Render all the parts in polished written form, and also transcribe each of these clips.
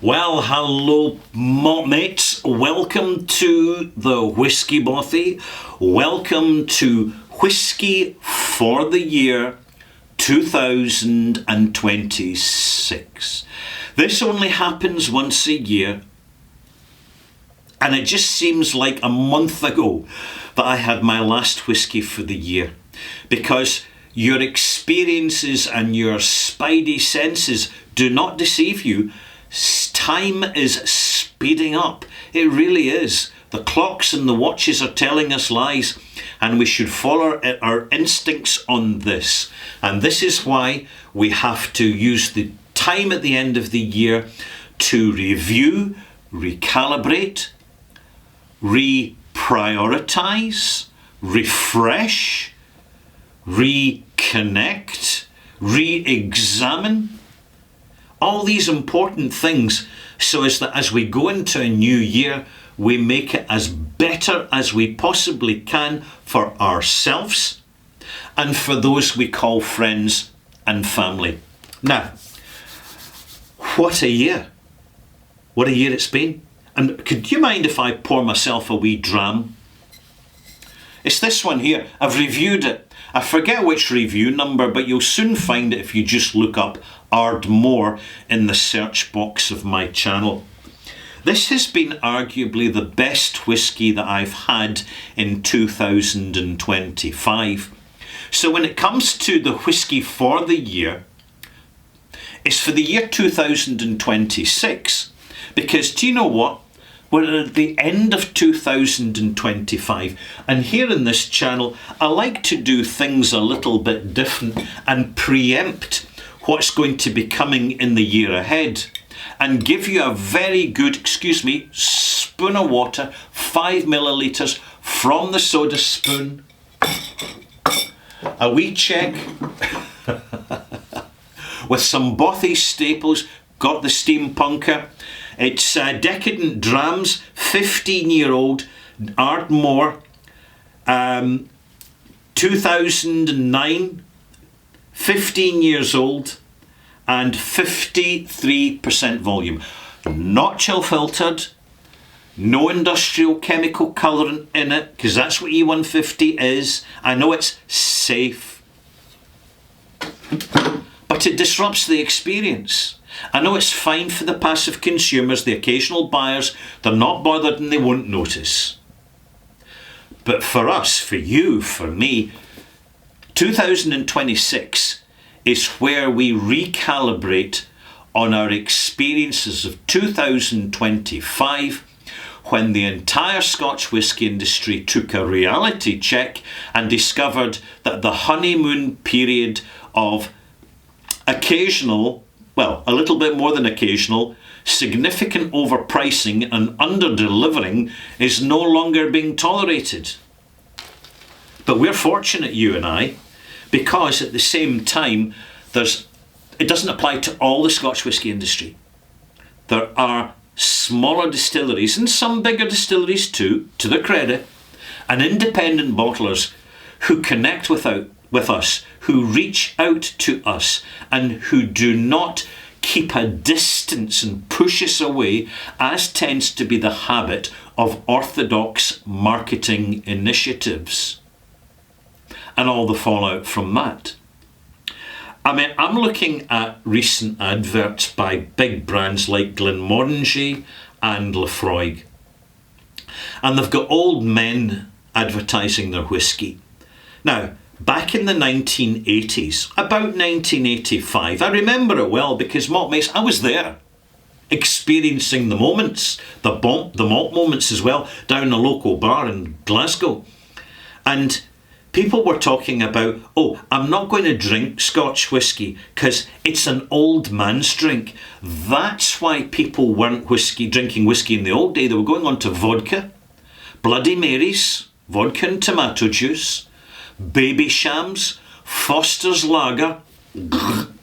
Well, hello, mates. Welcome to the Whiskey Bothy. Welcome to Whiskey for the year 2026. This only happens once a year, and it just seems like a month ago that I had my last whiskey for the year, because your experiences and your spidey senses do not deceive you. Time is speeding up. It really is. The clocks and the watches are telling us lies, and we should follow our instincts on this. And this is why we have to use the time at the end of the year to review, recalibrate, reprioritize, refresh, reconnect, re-examine. All these important things, so as that as we go into a new year, we make it as better as we possibly can for ourselves and for those we call friends and family. Now, what a year. What a year it's been. And could you mind if I pour myself a wee dram? It's this one here. I've reviewed it. I forget which review number, but you'll soon find it if you just look up Ardmore in the search box of my channel. This has been arguably the best whiskey that I've had in 2025. So when it comes to the whiskey for the year, it's for the year 2026. Because do you know what? We're at the end of 2025, and here in this channel I like to do things a little bit different and preempt what's going to be coming in the year ahead, and give you a very good, spoon of water, 5 millilitres from the soda spoon, a wee check with some Bothy staples. Got the Steampunker. It's Decadent Drams, 15-year-old Ardmore, 2009, 15 years old, and 53% volume. Not chill filtered, no industrial chemical colouring in it, because that's what E150 is. I know it's safe, but it disrupts the experience. I know it's fine for the passive consumers, the occasional buyers. They're not bothered and they won't notice. But for us, for you, for me, 2026 is where we recalibrate on our experiences of 2025, when the entire Scotch whisky industry took a reality check and discovered that the honeymoon period of occasional, well, a little bit more than occasional, significant overpricing and under-delivering is no longer being tolerated. But we're fortunate, you and I, because at the same time, it doesn't apply to all the Scotch whisky industry. There are smaller distilleries, and some bigger distilleries too, to their credit, and independent bottlers who connect with us, who reach out to us, and who do not keep a distance and push us away, as tends to be the habit of orthodox marketing initiatives and all the fallout from that. I mean, I'm looking at recent adverts by big brands like Glenmorangie and Laphroaig, and they've got old men advertising their whiskey. Now, back in the 1980s, about 1985, I remember it well because, malt mates, I was there, experiencing the moments, the malt moments as well, down a local bar in Glasgow. And people were talking about, oh, I'm not going to drink Scotch whisky because it's an old man's drink. That's why people weren't drinking whisky in the old day. They were going on to vodka, Bloody Marys, vodka and tomato juice, Babyshams, Foster's Lager, and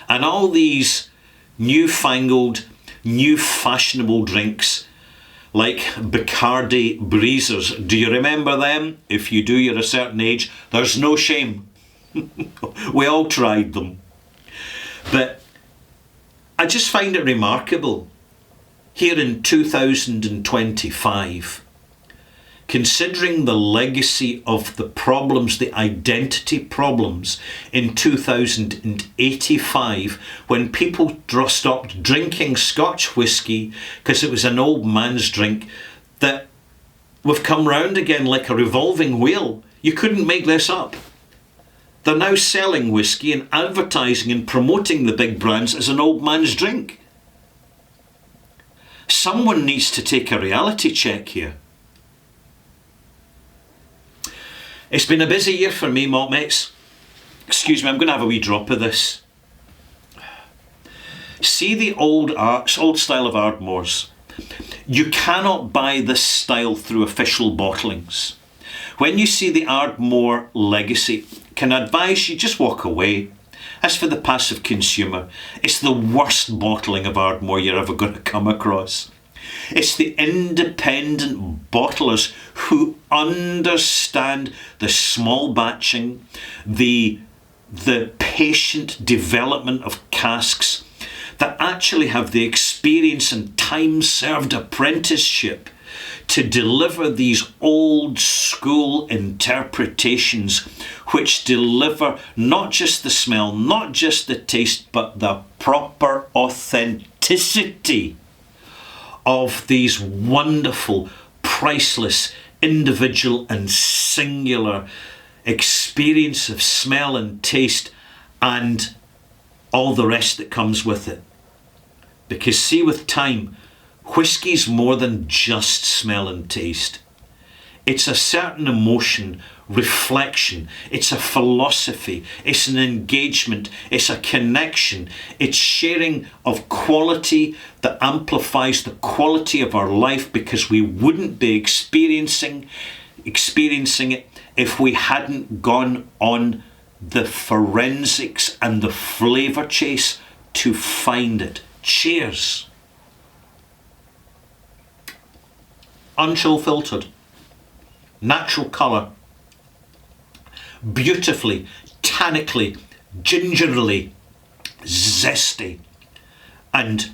all these newfangled, new fashionable drinks like Bacardi Breezers. Do you remember them? If you do, you're a certain age. There's no shame. We all tried them. But I just find it remarkable here in 2025, considering the legacy of the problems, the identity problems in 2085, when people stopped drinking Scotch whisky because it was an old man's drink, that we've come round again like a revolving wheel. You couldn't make this up. They're now selling whisky and advertising and promoting the big brands as an old man's drink. Someone needs to take a reality check here. It's been a busy year for me, malt mates. Excuse me, I'm going to have a wee drop of this. See the old style of Ardmore's. You cannot buy this style through official bottlings. When you see the Ardmore legacy, can I advise you just walk away. As for the passive consumer, it's the worst bottling of Ardmore you're ever going to come across. It's the independent bottlers who understand the small batching, the patient development of casks, that actually have the experience and time-served apprenticeship to deliver these old school interpretations which deliver not just the smell, not just the taste, but the proper authenticity of these wonderful, priceless, individual and singular experience of smell and taste and all the rest that comes with it. Because see, with time, whiskey's more than just smell and taste. It's a certain emotion, reflection, it's a philosophy, it's an engagement, it's a connection, it's sharing of quality that amplifies the quality of our life, because we wouldn't be experiencing it if we hadn't gone on the forensics and the flavour chase to find it. Cheers. Unchill filtered. Natural colour. Beautifully, tannically, gingerly, zesty and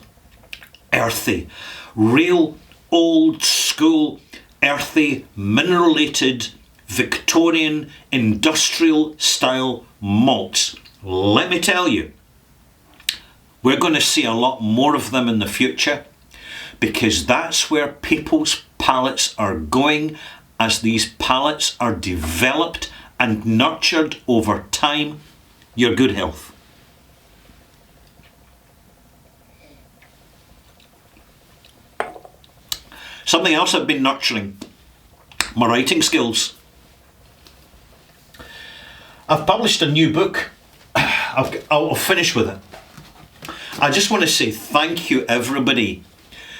earthy. Real old school, earthy, mineralated, Victorian, industrial style malts. Let me tell you, we're going to see a lot more of them in the future, because that's where people's palates are going as these palates are developed and nurtured over time. Your good health. Something else I've been nurturing, my writing skills. I've published a new book. I'll finish with it. I just want to say thank you, everybody,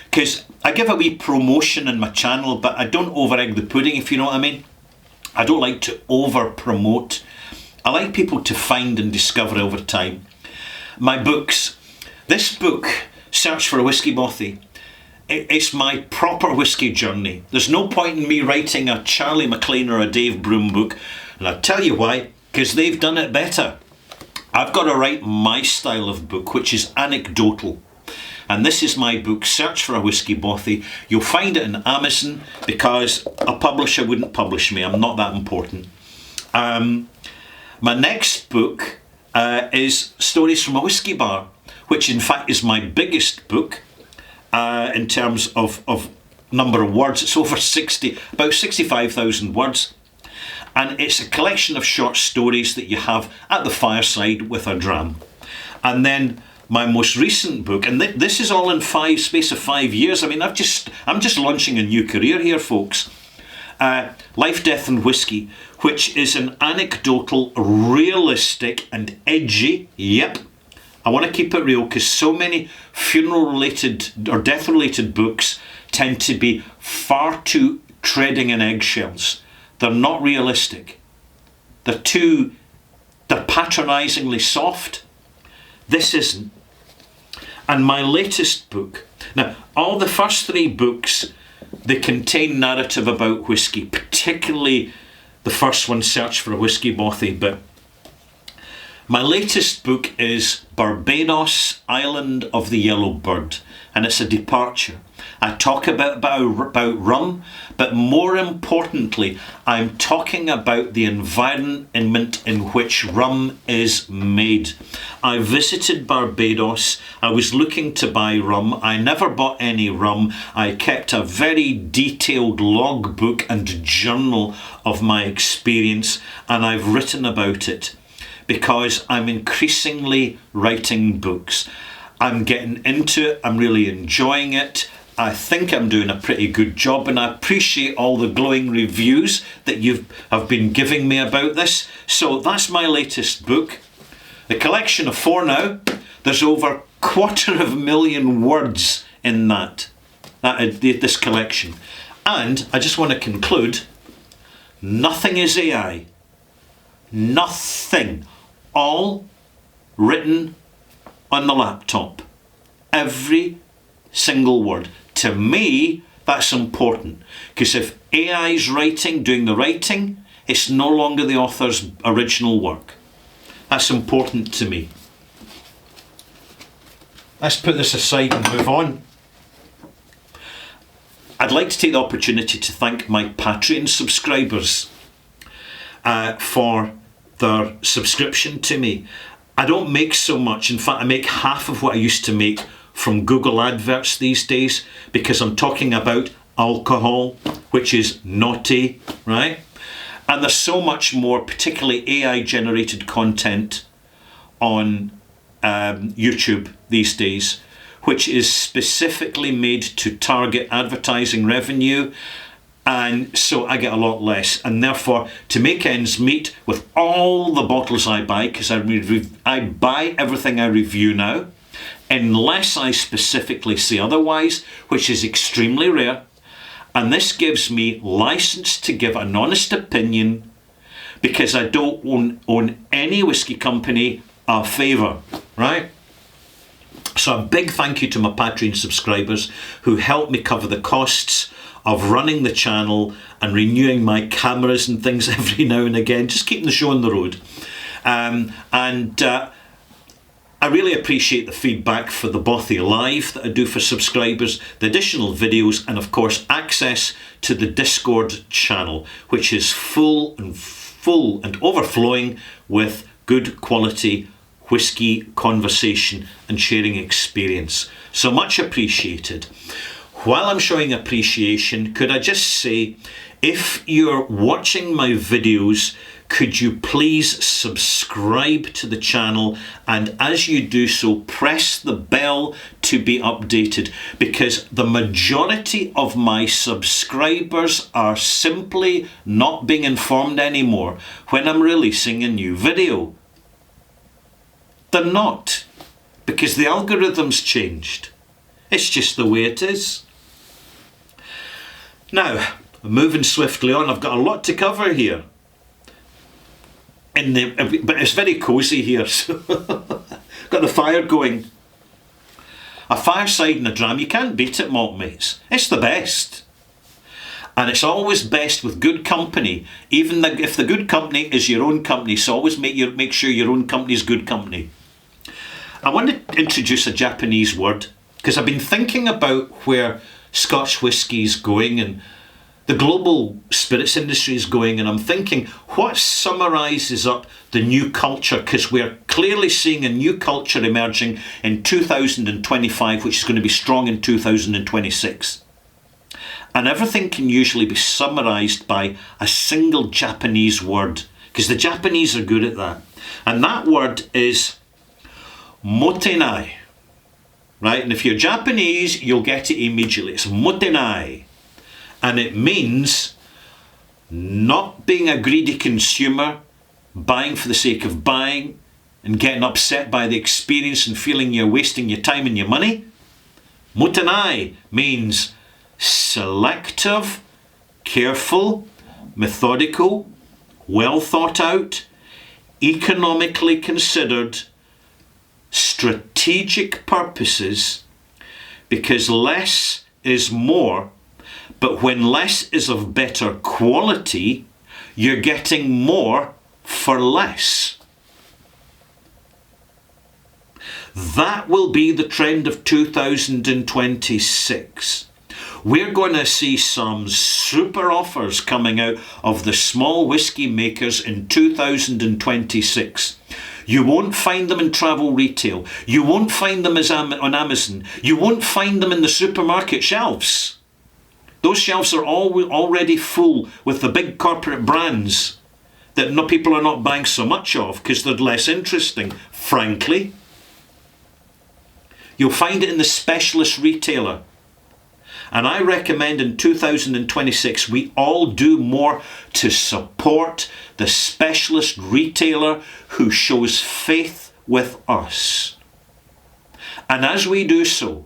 because I give a wee promotion in my channel, but I don't over-egg the pudding, if you know what I mean. I don't like to over-promote. I like people to find and discover over time. My books. This book, Search for a Whisky Bothy, it's my proper whisky journey. There's no point in me writing a Charlie MacLean or a Dave Broom book, and I'll tell you why, because they've done it better. I've got to write my style of book, which is anecdotal. And this is my book, Search for a Whisky Bothy. You'll find it in Amazon, because a publisher wouldn't publish me. I'm not that important. My next book is Stories from a Whisky Bar, which in fact is my biggest book in terms of number of words. It's over about 65,000 words. And it's a collection of short stories that you have at the fireside with a dram. And then my most recent book, and this is all in space of 5 years. I mean, I'm just launching a new career here, folks. Life, Death and Whiskey, which is an anecdotal, realistic and edgy. Yep, I want to keep it real, because so many funeral-related or death-related books tend to be far too treading in eggshells. They're not realistic. They're patronisingly soft. This isn't. And my latest book, now all the first 3 books, they contain narrative about whisky, particularly the first one, Search for a Whisky Bothy, but My latest book is Barbados, Island of the Yellowbird, and it's a departure. I talk about rum, but more importantly, I'm talking about the environment in which rum is made. I visited Barbados. I was looking to buy rum. I never bought any rum. I kept a very detailed logbook and journal of my experience, and I've written about it because I'm increasingly writing books. I'm getting into it. I'm really enjoying it. I think I'm doing a pretty good job, and I appreciate all the glowing reviews that you have been giving me about this. So that's my latest book. The collection of 4 now. There's over 250,000 words in this collection. And I just want to conclude, nothing is AI. Nothing. All written on the laptop. Every single word. To me, that's important, because if AI is doing the writing, it's no longer the author's original work. That's important to me. Let's put this aside and move on. I'd like to take the opportunity to thank my Patreon subscribers for their subscription to me. I don't make so much. In fact, I make half of what I used to make from Google adverts these days, because I'm talking about alcohol, which is naughty, right? And there's so much more, particularly AI generated content on YouTube these days, which is specifically made to target advertising revenue. And so I get a lot less, and therefore, to make ends meet with all the bottles I buy, because I buy everything I review now, unless I specifically say otherwise, which is extremely rare. And this gives me license to give an honest opinion, because I don't own any whiskey company a favour, right? So a big thank you to my Patreon subscribers who help me cover the costs of running the channel and renewing my cameras and things every now and again, just keeping the show on the road. I really appreciate the feedback for the Bothy Live that I do for subscribers, the additional videos, and of course access to the Discord channel, which is full and overflowing with good quality whiskey conversation and sharing experience. So much appreciated. While I'm showing appreciation, could I just say, if you're watching my videos, could you please subscribe to the channel, and as you do so, press the bell to be updated, because the majority of my subscribers are simply not being informed anymore when I'm releasing a new video. They're not, because the algorithm's changed. It's just the way it is. Now, moving swiftly on, I've got a lot to cover here. But it's very cosy here, so got the fire going. A fireside and a dram, you can't beat it, Maltmates. It's the best. And it's always best with good company, even if the good company is your own company, so always make sure your own company is good company. I want to introduce a Japanese word, because I've been thinking about where Scotch whisky is going and the global spirits industry is going, and I'm thinking, what summarises up the new culture? Because we're clearly seeing a new culture emerging in 2025, which is going to be strong in 2026. And everything can usually be summarised by a single Japanese word, because the Japanese are good at that. And that word is motenai. Right? And if you're Japanese, you'll get it immediately. It's motenai. And it means not being a greedy consumer, buying for the sake of buying, and getting upset by the experience and feeling you're wasting your time and your money. Motenai means selective, careful, methodical, well thought out, economically considered, strategic purposes, because less is more, but when less is of better quality, you're getting more for less. That will be the trend of 2026. We're going to see some super offers coming out of the small whisky makers in 2026. You won't find them in travel retail. You won't find them on Amazon. You won't find them in the supermarket shelves. Those shelves are already full with the big corporate brands that people are not buying so much of because they're less interesting, frankly. You'll find it in the specialist retailer. And I recommend in 2026 we all do more to support the specialist retailer who shows faith with us. And as we do so,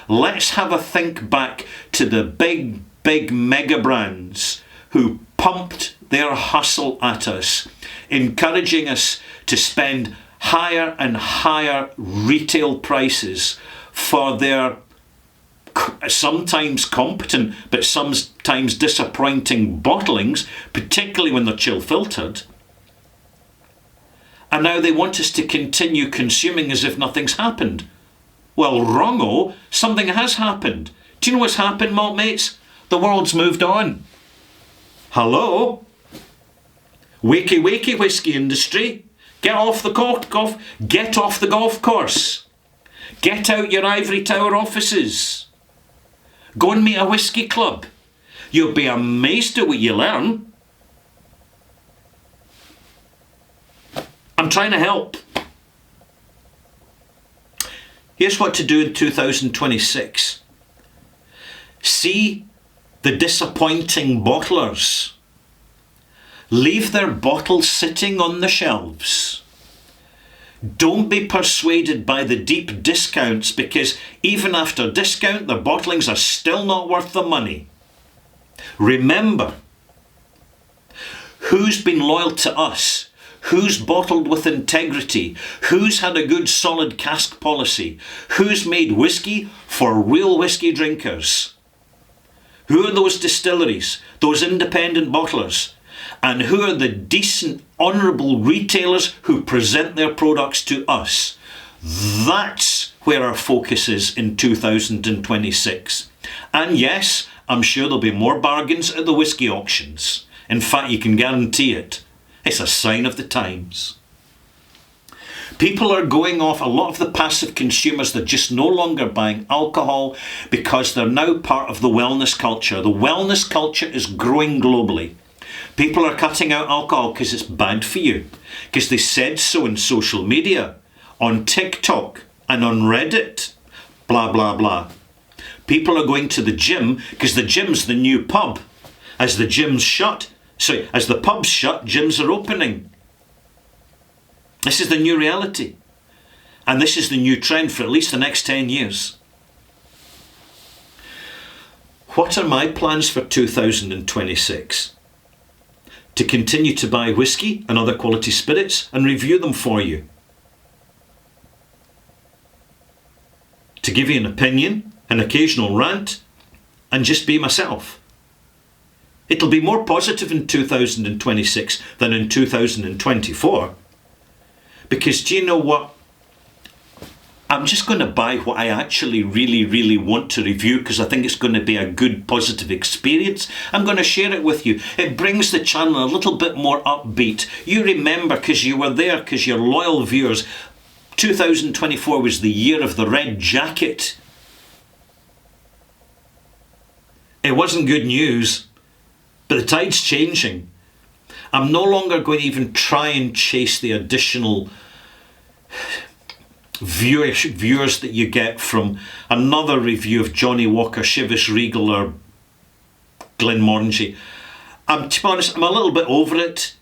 let's have a think back to the big mega brands who pumped their hustle at us, encouraging us to spend higher and higher retail prices for their sometimes competent but sometimes disappointing bottlings, particularly when they're chill filtered. And now they want us to continue consuming as if nothing's happened. Well, wrong-o, something has happened. Do you know what's happened, malt mates? The world's moved on. Hello? Wakey, wakey, whisky industry. Get off the golf course. Get out your ivory tower offices. Go and meet a whisky club. You'll be amazed at what you learn. I'm trying to help. Here's what to do in 2026. See the disappointing bottlers. Leave their bottles sitting on the shelves. Don't be persuaded by the deep discounts, because even after discount, their bottlings are still not worth the money. Remember, who's been loyal to us? Who's bottled with integrity? Who's had a good solid cask policy? Who's made whisky for real whisky drinkers? Who are those distilleries, those independent bottlers? And who are the decent, honourable retailers who present their products to us? That's where our focus is in 2026. And yes, I'm sure there'll be more bargains at the whisky auctions. In fact, you can guarantee it. It's a sign of the times. People are going off, a lot of the passive consumers, they're just no longer buying alcohol because they're now part of the wellness culture. The wellness culture is growing globally. People are cutting out alcohol because it's bad for you, because they said so in social media, on TikTok and on Reddit, blah, blah, blah. People are going to the gym because the gym's the new pub. As the pubs shut, gyms are opening. This is the new reality. And this is the new trend for at least the next 10 years. What are my plans for 2026? To continue to buy whisky and other quality spirits and review them for you. To give you an opinion, an occasional rant, and just be myself. It'll be more positive in 2026 than in 2024. Because do you know what? I'm just going to buy what I actually really want to review because I think it's going to be a good, positive experience. I'm going to share it with you. It brings the channel a little bit more upbeat. You remember, because you were there, because you're loyal viewers, 2024 was the year of the red jacket. It wasn't good news, but the tide's changing. I'm no longer going to even try and chase the additional viewers that you get from another review of Johnny Walker, Chivas Regal or Glenmorangie. To be honest, I'm a little bit over it.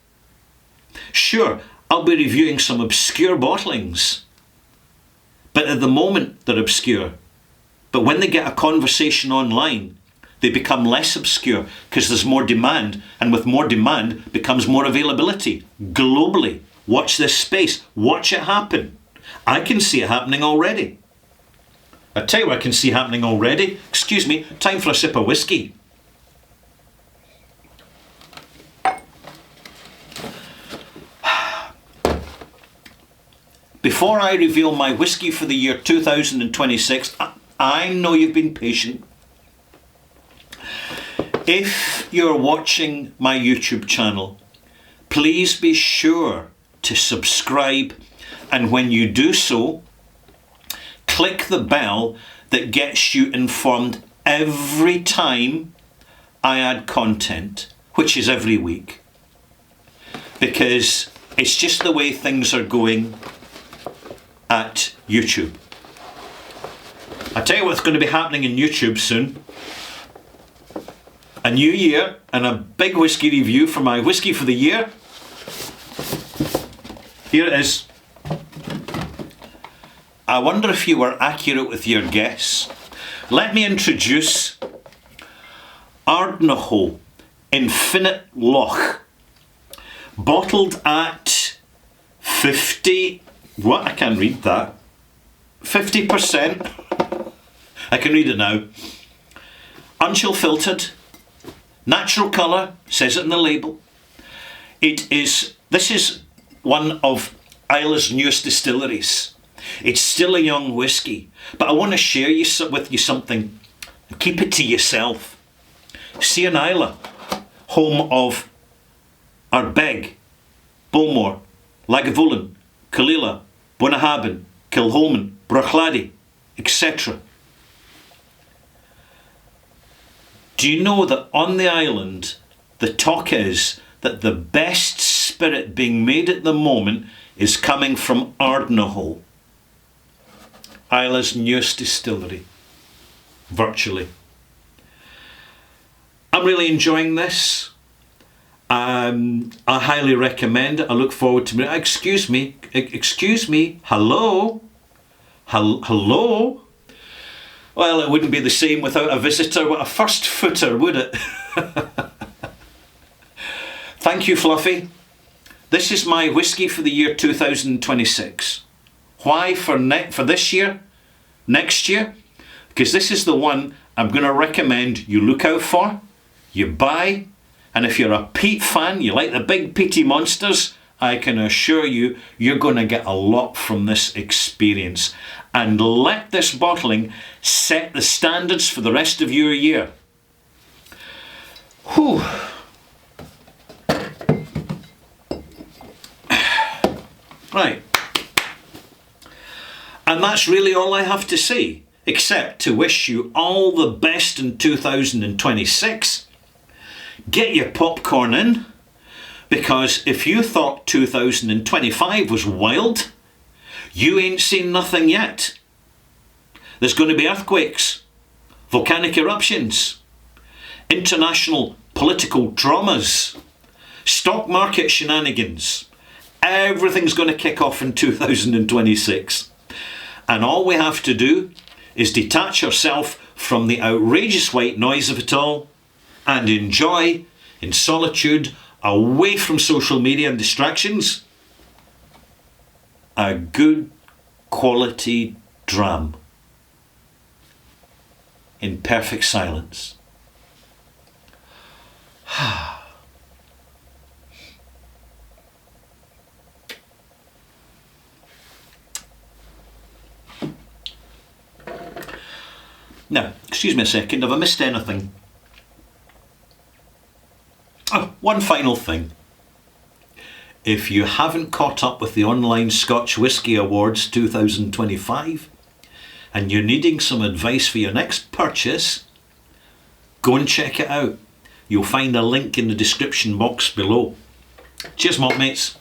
Sure, I'll be reviewing some obscure bottlings, but at the moment they're obscure. But when they get a conversation online, they become less obscure because there's more demand, and with more demand becomes more availability globally. Watch this space. Watch it happen. I can see it happening already. I tell you what I can see happening already. Excuse me, time for a sip of whiskey. before I reveal my whisky for the year 2026, I know you've been patient. If you're watching my YouTube channel, please be sure to subscribe, and when you do so, click the bell that gets you informed every time I add content, which is every week, because it's just the way things are going at YouTube. I tell you what's going to be happening in YouTube soon. A new year and a big whisky review for my whisky for the year. Here it is. I wonder if you were accurate with your guess. Let me introduce Ardnahoe Infinite Loch, bottled at 50, what? I can't read that. 50%. I can read it now. Unchill filtered, natural colour, says it in the label. This is one of Islay's newest distilleries. It's still a young whisky, but I want to share with you something. Keep it to yourself. See in Islay, home of Ardbeg, Bulmore, Lagavulin, Killala, Bunnahabhain, Kilholman, Bruichladdich, etc. Do you know that on the island, the talk is that the best spirit being made at the moment is coming from Ardnahoe, Islay's newest distillery, virtually. I'm really enjoying this. I highly recommend it. I look forward to it. Excuse me. Hello? Hello? Well, it wouldn't be the same without a visitor. What a first footer, would it? Thank you, Fluffy. This is my whisky for the year 2026. Why for this year? Next year? Because this is the one I'm going to recommend you look out for, you buy, and if you're a peat fan, you like the big peaty monsters, I can assure you, you're going to get a lot from this experience. And let this bottling set the standards for the rest of your year. Whew. Right. And that's really all I have to say, except to wish you all the best in 2026. Get your popcorn in, because if you thought 2025 was wild, you ain't seen nothing yet. There's going to be earthquakes, volcanic eruptions, international political dramas, stock market shenanigans. Everything's going to kick off in 2026. And all we have to do is detach ourselves from the outrageous white noise of it all and enjoy, in solitude, away from social media and distractions, a good quality dram in perfect silence. Now, excuse me a second, have I missed anything? Oh, one final thing. If you haven't caught up with the online Scotch Whisky Awards 2025 and you're needing some advice for your next purchase, go and check it out. You'll find a link in the description box below. Cheers, mock mates.